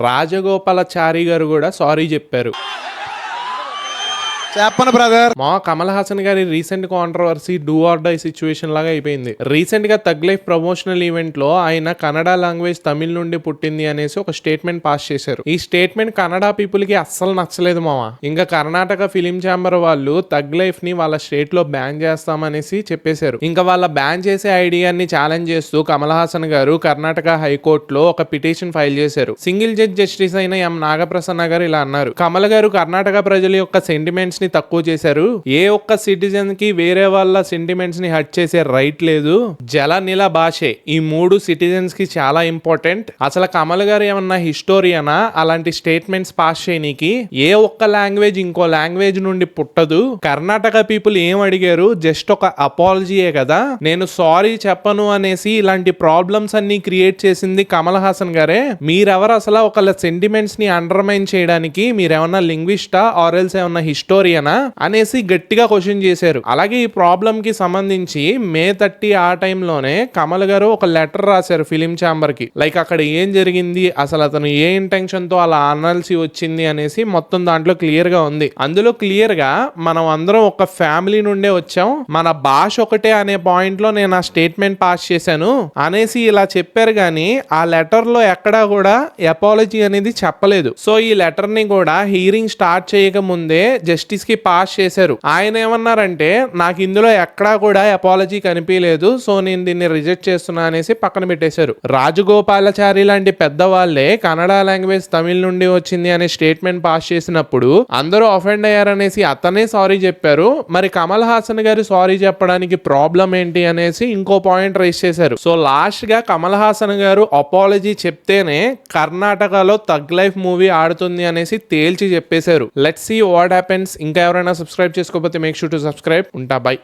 రాజగోపాలాచారి గారు కూడా సారీ చెప్పారు. చెప్పను బ్రదర్. మా కమల్ హాసన్ గారి recent controversy do or die situation లాగా అయిపోయింది. రీసెంట్ గా తగ్ లైఫ్ ప్రమోషనల్ ఈవెంట్ లో ఆయన కన్నడ లాంగ్వేజ్ తమిళ్ నుండి పుట్టింది అనేసి ఒక స్టేట్మెంట్ పాస్ చేశారు. ఈ స్టేట్మెంట్ కన్నడ పీపుల్ కి అస్సలు నచ్చలేదు మామ. ఇంకా కర్ణాటక ఫిలిం ఛాంబర్ వాళ్ళు తగ్ లైఫ్ ని వాళ్ళ స్టేట్ లో బ్యాన్ చేస్తామనేసి చెప్పేశారు. ఇంకా వాళ్ళ బ్యాన్ చేసే ఐడియాని ఛాలెంజ్ చేస్తూ కమల్ హాసన్ గారు కర్ణాటక హైకోర్టులో ఒక పిటిషన్ ఫైల్ చేశారు. సింగిల్ జడ్జ్ జస్టిస్ అయిన ఎం నాగప్రసన్న గారు ఇలా అన్నారు: కమల్ గారు కర్ణాటక ప్రజల యొక్క సెంటిమెంట్స్ ని తక్కువ చేశారు. ఏ ఒక్క సిటిజన్ కి వేరే వాళ్ళ సెంటిమెంట్స్ ని హర్ట్ చేసే రైట్ లేదు. జల నిల భాషే ఈ 3 సిటిజన్స్ కి చాలా ఇంపార్టెంట్. అసలు కమల్ గారు ఏమన్నా హిస్టోరియనా అలాంటి స్టేట్మెంట్స్ పాస్ చేయనీకి? ఏ ఒక్క లాంగ్వేజ్ ఇంకో లాంగ్వేజ్ నుండి పుట్టదు. కర్ణాటక పీపుల్ ఏం అడిగారు? జస్ట్ ఒక అపాలజీయే కదా. నేను సారీ చెప్పను అనేసి ఇలాంటి ప్రాబ్లమ్స్ అన్ని క్రియేట్ చేసింది కమల్ హాసన్ గారే. మీరెవరు అసలు ఒకళ్ళ సెంటిమెంట్స్ ని అండర్మైన్ చేయడానికి? మీరేమన్నా లింగ్విస్టా ఆర్ఎల్స్ ఏమన్నా హిస్టోరియనా అనేసి గట్టిగా క్వశ్చన్ చేశారు. అలాగే ఈ ప్రాబ్లం కి సంబంధించి May 30 ఆ టైంలోనే కమల్ గారు ఒక లెటర్ రాశారు ఫిలిం ఛాంబర్ కి. లైక్ అక్కడ ఏం జరిగింది, అసలు అతను ఏ ఇంటెన్షన్ తో అలా అనాల్సి వచ్చింది అనేసి మొత్తం దాంట్లో క్లియర్ గా ఉంది. అందులో క్లియర్ గా మనం అందరం ఒక ఫ్యామిలీ నుండే వచ్చాం, మన భాష ఒకటే అనే పాయింట్ లో నేను ఆ స్టేట్మెంట్ పాస్ చేశాను అనేసి ఇలా చెప్పారు. కానీ ఆ లెటర్ లో ఎక్కడా కూడా అపాలజీ అనేది చెప్పలేదు. సో ఈ లెటర్ ని కూడా హీరింగ్ స్టార్ట్ చేయక ముందే జస్టిస్ కి పాస్ చేశారు. ఆయన ఏమన్నారంటే, నాకు ఇందులో ఎక్కడా కూడా అపాలజీ కనిపించలేదు, సో నేను దీన్ని రిజెక్ట్ చేస్తున్నా అనేసి పక్కన పెట్టేశారు. రాజగోపాలాచారి లాంటి పెద్దవాళ్లే కన్నడ లాంగ్వేజ్ తమిళ్ నుండి వచ్చింది అనే స్టేట్మెంట్ పాస్ చేసినప్పుడు అందరూ అఫెండ్ అయ్యారనేసి అతనే సారీ చెప్పారు. మరి కమల్ హాసన్ గారు సారీ చెప్పడానికి ప్రాబ్లం ఏంటి అనేసి ఇంకో పాయింట్ రైస్ చేశారు. సో లాస్ట్ గా కమల్ హాసన్ గారు అపాలజీ చెప్తేనే కర్ణాటకలో తగ్ లైఫ్ మూవీ ఆడుతుంది అనేసి తేల్చి చెప్పేశారు. Let's see what happens. ఇంకా ఎవరైనా సబ్స్క్రైబ్ చేసుకోకపోతే మేక్ షూర్ టు సబ్స్క్రైబ్. ఉంటా, బై.